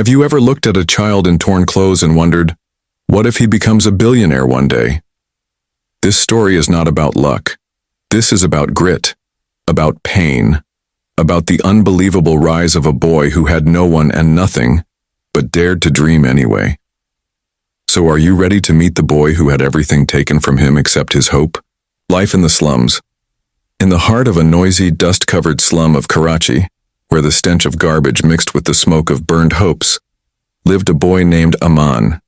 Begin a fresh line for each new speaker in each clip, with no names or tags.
Have you ever looked at a child in torn clothes and wondered, what if he becomes a billionaire one day? This story is not about luck. This is about grit, about pain, about the unbelievable rise of a boy who had no one and nothing, but dared to dream anyway. So are you ready to meet the boy who had everything taken from him except his hope? Life in the slums. In the heart of a noisy, dust-covered slum of Karachi, where the stench of garbage mixed with the smoke of burned hopes, lived a boy named Aman.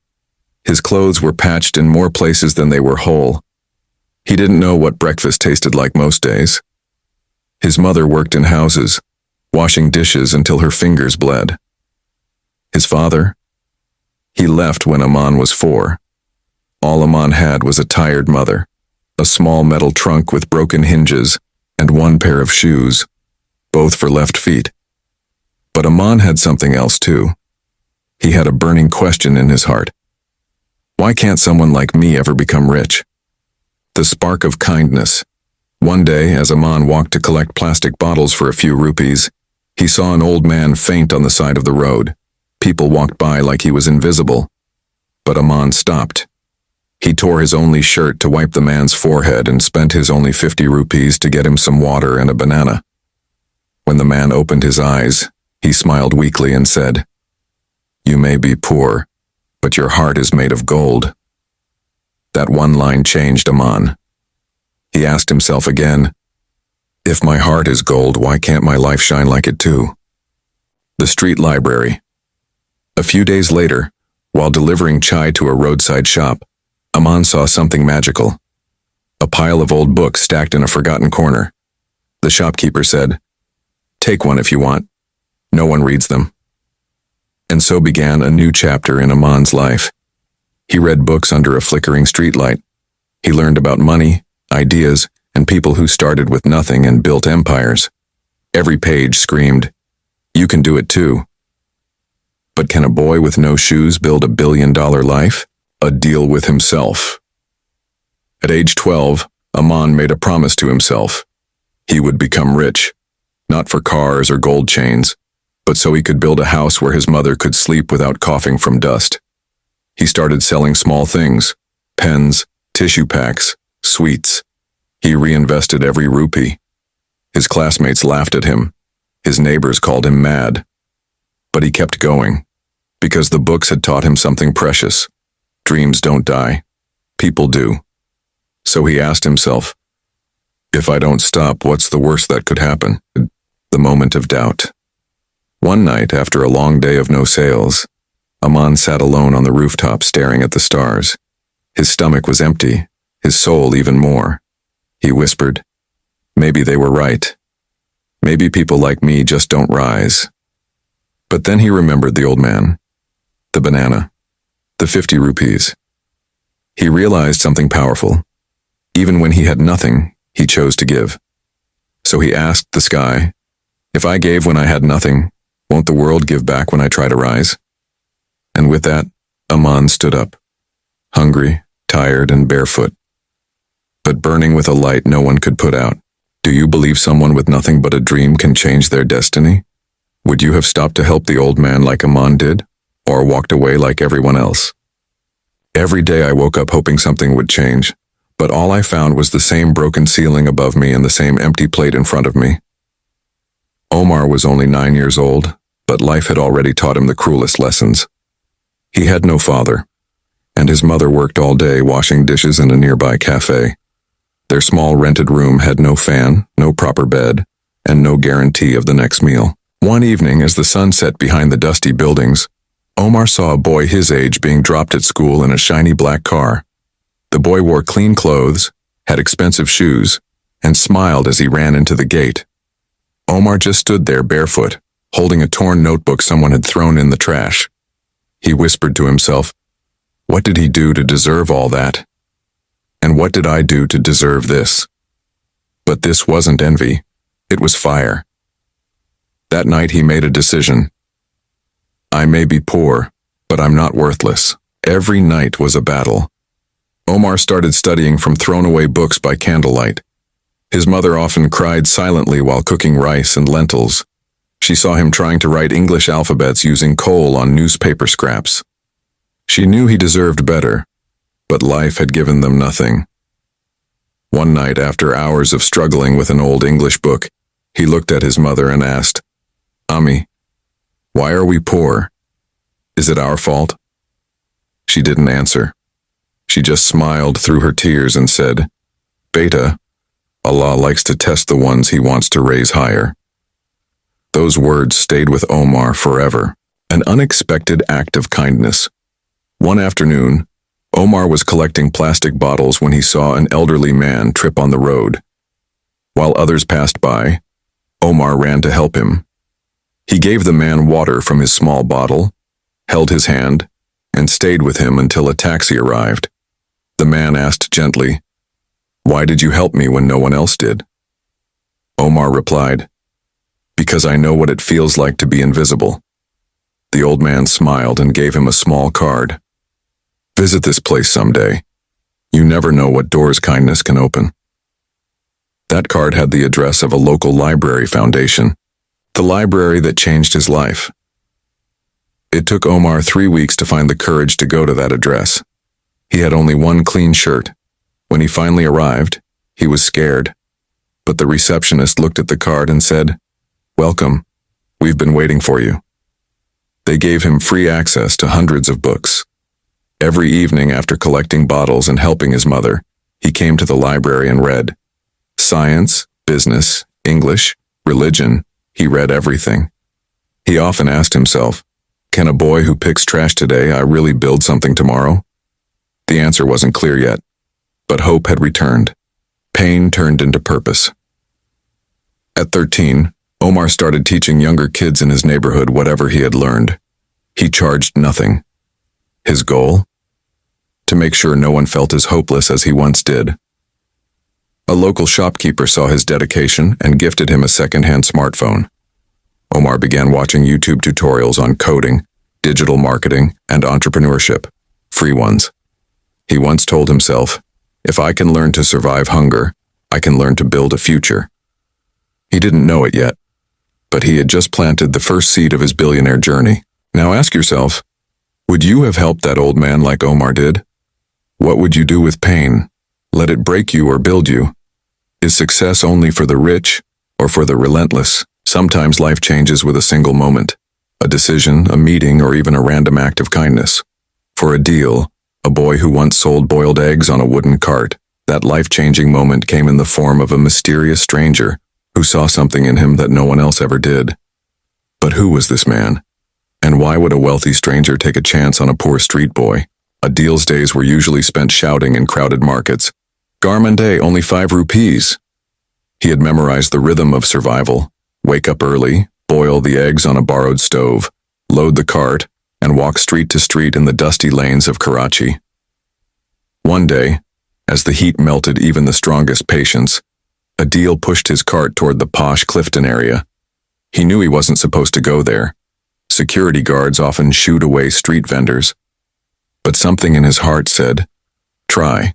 His clothes were patched in more places than they were whole. He didn't know what breakfast tasted like most days. His mother worked in houses, washing dishes until her fingers bled. His father? He left when Aman was 4. All Aman had was a tired mother, a small metal trunk with broken hinges, and one pair of shoes, both for left feet. But Aman had something else too. He had a burning question in his heart. Why can't someone like me ever become rich? The spark of kindness. One day, as Aman walked to collect plastic bottles for a few rupees, he saw an old man faint on the side of the road. People walked by like he was invisible. But Aman stopped. He tore his only shirt to wipe the man's forehead and spent his only 50 rupees to get him some water and a banana. When the man opened his eyes, he smiled weakly and said, "You may be poor, but your heart is made of gold." That one line changed Aman. He asked himself again, if my heart is gold, why can't my life shine like it too? The street library. A few days later, while delivering chai to a roadside shop, Aman saw something magical. A pile of old books stacked in a forgotten corner. The shopkeeper said, "Take one if you want. No one reads them." And so began a new chapter in Aman's life. He read books under a flickering streetlight. He learned about money, ideas, and people who started with nothing and built empires. Every page screamed, "You can do it too." But can a boy with no shoes build a billion-dollar life? A deal with himself. At age 12, Aman made a promise to himself. He would become rich, not for cars or gold chains, but so he could build a house where his mother could sleep without coughing from dust. He started selling small things, pens, tissue packs, sweets. He reinvested every rupee. His classmates laughed at him. His neighbors called him mad. But he kept going, because the books had taught him something precious. Dreams don't die. People do. So he asked himself, if I don't stop, what's the worst that could happen? The moment of doubt. One night, after a long day of no sales, Aman sat alone on the rooftop staring at the stars. His stomach was empty, his soul even more. He whispered, maybe they were right. Maybe people like me just don't rise. But then he remembered the old man, the banana, the 50 rupees. He realized something powerful. Even when he had nothing, he chose to give. So he asked the sky, if I gave when I had nothing, won't the world give back when I try to rise? And with that, Aman stood up, hungry, tired, and barefoot, but burning with a light no one could put out. Do you believe someone with nothing but a dream can change their destiny? Would you have stopped to help the old man like Aman did, or walked away like everyone else? Every day I woke up hoping something would change, but all I found was the same broken ceiling above me and the same empty plate in front of me. Omar was only 9 years old, but life had already taught him the cruelest lessons. He had no father, and his mother worked all day washing dishes in a nearby cafe. Their small rented room had no fan, no proper bed, and no guarantee of the next meal. One evening, as the sun set behind the dusty buildings, Omar saw a boy his age being dropped at school in a shiny black car. The boy wore clean clothes, had expensive shoes, and smiled as he ran into the gate. Omar just stood there barefoot, holding a torn notebook someone had thrown in the trash. He whispered to himself, what did he do to deserve all that? And what did I do to deserve this? But this wasn't envy. It was fire. That night he made a decision. I may be poor, but I'm not worthless. Every night was a battle. Omar started studying from thrown-away books by candlelight. His mother often cried silently while cooking rice and lentils. She saw him trying to write English alphabets using coal on newspaper scraps. She knew he deserved better, but life had given them nothing. One night, after hours of struggling with an old English book, he looked at his mother and asked, "Ami, why are we poor? Is it our fault?" She didn't answer. She just smiled through her tears and said, "Beta, Allah likes to test the ones he wants to raise higher." Those words stayed with Omar forever, an unexpected act of kindness. One afternoon, Omar was collecting plastic bottles when he saw an elderly man trip on the road. While others passed by, Omar ran to help him. He gave the man water from his small bottle, held his hand, and stayed with him until a taxi arrived. The man asked gently, "Why did you help me when no one else did?" Omar replied, "Because I know what it feels like to be invisible." The old man smiled and gave him a small card. "Visit this place someday. You never know what doors kindness can open." That card had the address of a local library foundation, the library that changed his life. It took Omar 3 weeks to find the courage to go to that address. He had only one clean shirt. When he finally arrived, he was scared. But the receptionist looked at the card and said, "Welcome. We've been waiting for you." They gave him free access to hundreds of books. Every evening after collecting bottles and helping his mother, he came to the library and read. Science, business, English, religion, he read everything. He often asked himself, "Can a boy who picks trash today really build something tomorrow?" The answer wasn't clear yet, but hope had returned. Pain turned into purpose. At 13, Omar started teaching younger kids in his neighborhood whatever he had learned. He charged nothing. His goal? To make sure no one felt as hopeless as he once did. A local shopkeeper saw his dedication and gifted him a second-hand smartphone. Omar began watching YouTube tutorials on coding, digital marketing, and entrepreneurship, free ones. He once told himself, "If I can learn to survive hunger, I can learn to build a future." He didn't know it yet, but he had just planted the first seed of his billionaire journey. Now ask yourself, would you have helped that old man like Omar did? What would you do with pain? Let it break you or build you? Is success only for the rich or for the relentless? Sometimes life changes with a single moment, a decision, a meeting, or even a random act of kindness. For Adil, a boy who once sold boiled eggs on a wooden cart, that life-changing moment came in the form of a mysterious stranger who saw something in him that no one else ever did. But who was this man? And why would a wealthy stranger take a chance on a poor street boy? Adil's days were usually spent shouting in crowded markets, "Garmande, only 5 rupees." He had memorized the rhythm of survival: wake up early, boil the eggs on a borrowed stove, load the cart, and walk street to street in the dusty lanes of Karachi. One day, as the heat melted even the strongest patience, Adil pushed his cart toward the posh Clifton area. He knew he wasn't supposed to go there. Security guards often shooed away street vendors. But something in his heart said, "Try."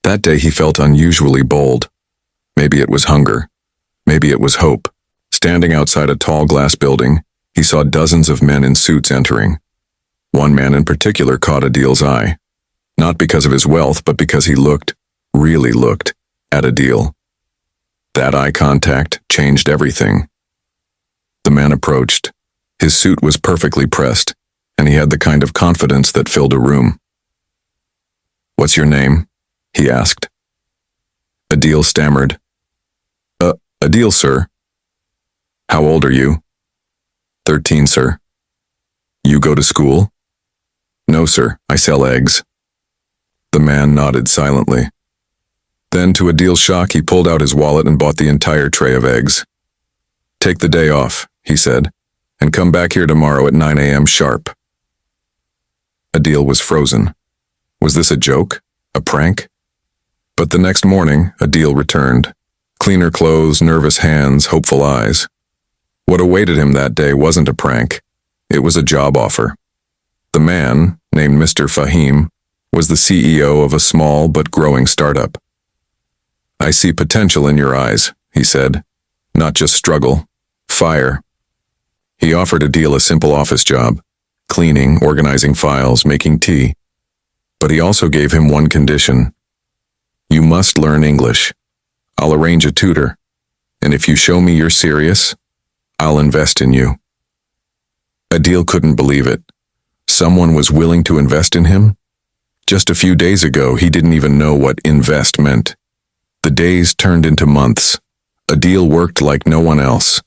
That day he felt unusually bold. Maybe it was hunger. Maybe it was hope. Standing outside a tall glass building, he saw dozens of men in suits entering. One man in particular caught Adil's eye. Not because of his wealth, but because he really looked, at Adil. That eye contact changed everything. The man approached. His suit was perfectly pressed, and he had the kind of confidence that filled a room. "What's your name?" he asked. Adil stammered. Adil, sir." "How old are you?" 13, sir." "You go to school?" "No, sir, I sell eggs." The man nodded silently. Then, to Adil's shock, he pulled out his wallet and bought the entire tray of eggs. "Take the day off," he said, "and come back here tomorrow at 9 a.m. sharp." Adil was frozen. Was this a joke? A prank? But the next morning, Adil returned. Cleaner clothes, nervous hands, hopeful eyes. What awaited him that day wasn't a prank. It was a job offer. The man, named Mr. Fahim, was the CEO of a small but growing startup. "I see potential in your eyes," he said. "Not just struggle. Fire. He offered Adil a simple office job, cleaning, organizing files, making tea. But he also gave him one condition. You must learn English. I'll arrange a tutor, and if you show me you're serious, I'll invest in you. Adil couldn't believe it. Someone was willing to invest in him? Just a few days ago, he didn't even know what invest meant. The days turned into months. Adil worked like no one else.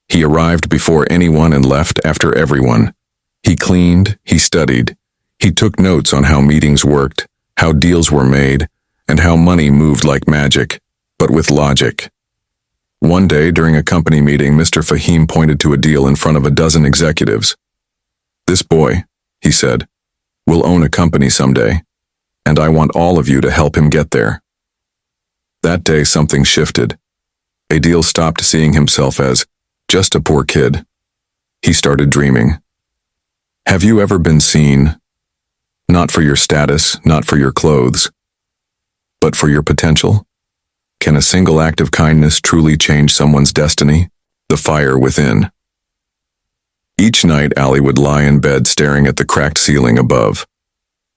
He arrived before anyone and left after everyone. He cleaned, he studied, he took notes on how meetings worked, how deals were made, and how money moved like magic, but with logic. One day, during a company meeting, Mr. Fahim pointed to Adil in front of a dozen executives. This boy, he said, will own a company someday, and I want all of you to help him get there. That day, something shifted. Adil stopped seeing himself as just a poor kid. He started dreaming. Have you ever been seen? Not for your status, not for your clothes, but for your potential? Can a single act of kindness truly change someone's destiny? The fire within. Each night, Ali would lie in bed staring at the cracked ceiling above.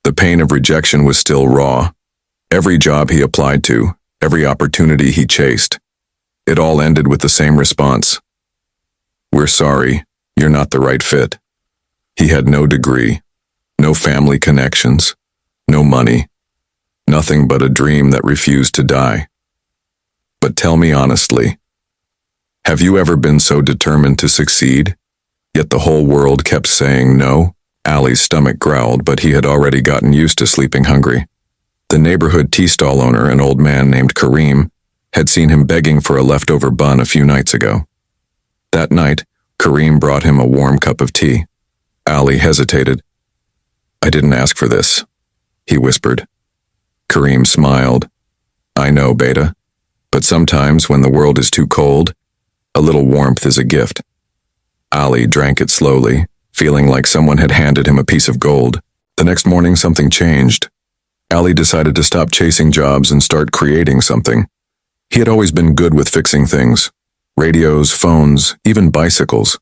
The pain of rejection was still raw. Every job he applied to, every opportunity he chased, it all ended with the same response. We're sorry, you're not the right fit. He had no degree, no family connections, no money, nothing but a dream that refused to die. But tell me honestly, have you ever been so determined to succeed, yet the whole world kept saying no? Ali's stomach growled, but he had already gotten used to sleeping hungry. The neighborhood tea stall owner, an old man named Kareem, had seen him begging for a leftover bun a few nights ago. That night, Kareem brought him a warm cup of tea. Ali hesitated. I didn't ask for this, he whispered. Kareem smiled. I know, Beta, but sometimes when the world is too cold, a little warmth is a gift. Ali drank it slowly, feeling like someone had handed him a piece of gold. The next morning, something changed. Ali decided to stop chasing jobs and start creating something. He had always been good with fixing things. Radios, phones, even bicycles.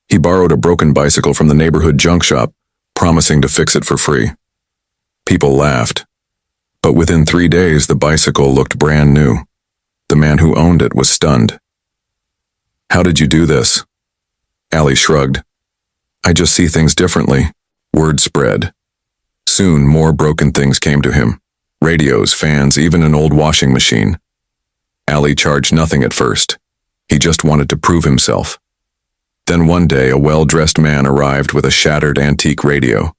He borrowed a broken bicycle from the neighborhood junk shop, promising to fix it for free. People laughed. But within 3 days, the bicycle looked brand new. The man who owned it was stunned. How did you do this? Ali shrugged. I just see things differently. Word spread. Soon, more broken things came to him. Radios, fans, even an old washing machine. Ali charged nothing at first. He just wanted to prove himself. Then one day, a well-dressed man arrived with a shattered antique radio.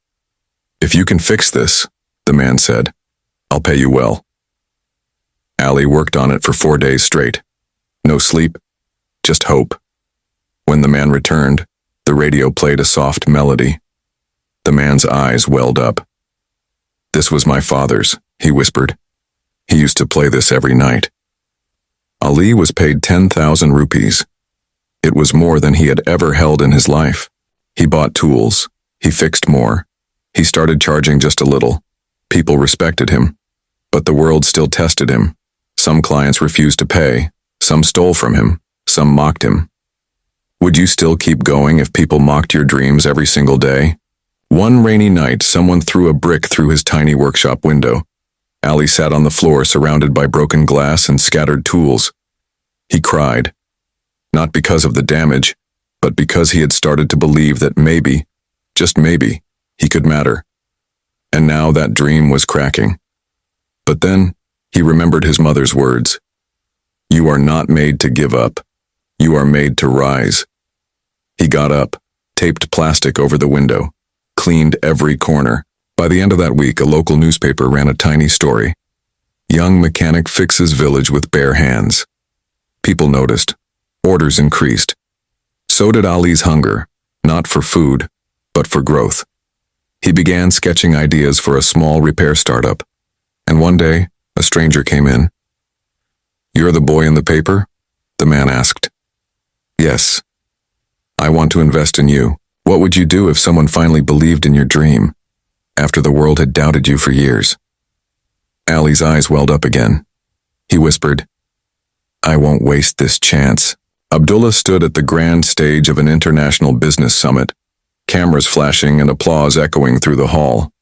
If you can fix this, the man said, I'll pay you well. Ali worked on it for 4 days straight. No sleep, just hope. When the man returned, the radio played a soft melody. The man's eyes welled up. This was my father's, he whispered. He used to play this every night. Ali was paid 10,000 rupees. It was more than he had ever held in his life. He bought tools. He fixed more. He started charging just a little. People respected him. But the world still tested him. Some clients refused to pay. Some stole from him. Some mocked him. Would you still keep going if people mocked your dreams every single day? One rainy night, someone threw a brick through his tiny workshop window. Ali sat on the floor surrounded by broken glass and scattered tools. He cried. Not because of the damage, but because he had started to believe that maybe, just maybe, he could matter. And now that dream was cracking. But then, he remembered his mother's words. You are not made to give up. You are made to rise. He got up, taped plastic over the window, cleaned every corner. By the end of that week, a local newspaper ran a tiny story. Young mechanic fixes village with bare hands. People noticed. Orders increased. So did Ali's hunger, not for food, but for growth. He began sketching ideas for a small repair startup. And one day, a stranger came in. You're the boy in the paper? The man asked. Yes. I want to invest in you. What would you do if someone finally believed in your dream, after the world had doubted you for years? Ali's eyes welled up again. He whispered, I won't waste this chance. Abdullah stood at the grand stage of an international business summit, cameras flashing and applause echoing through the hall.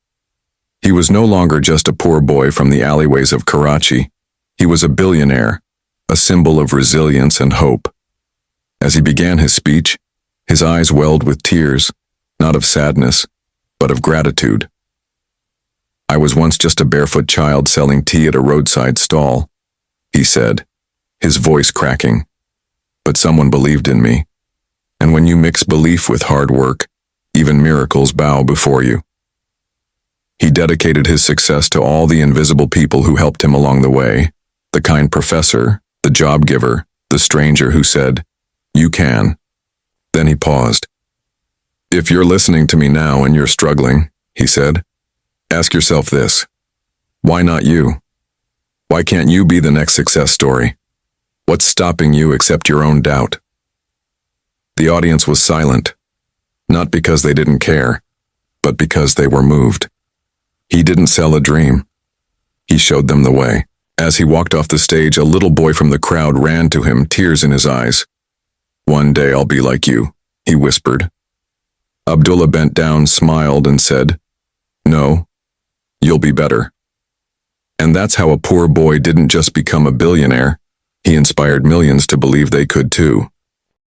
He was no longer just a poor boy from the alleyways of Karachi. He was a billionaire, a symbol of resilience and hope. As he began his speech, his eyes welled with tears, not of sadness, but of gratitude. "I was once just a barefoot child selling tea at a roadside stall," he said, his voice cracking. "But someone believed in me. And when you mix belief with hard work, even miracles bow before you." He dedicated his success to all the invisible people who helped him along the way, the kind professor, the job giver, the stranger who said, "You can." Then he paused. "If you're listening to me now and you're struggling," he said, "ask yourself this. Why not you? Why can't you be the next success story? What's stopping you except your own doubt?" The audience was silent, not because they didn't care, but because they were moved. He didn't sell a dream. He showed them the way. As he walked off the stage, a little boy from the crowd ran to him, tears in his eyes. "One day I'll be like you," he whispered. Abdullah bent down, smiled, and said, "No, you'll be better." And that's how a poor boy didn't just become a billionaire. He inspired millions to believe they could too.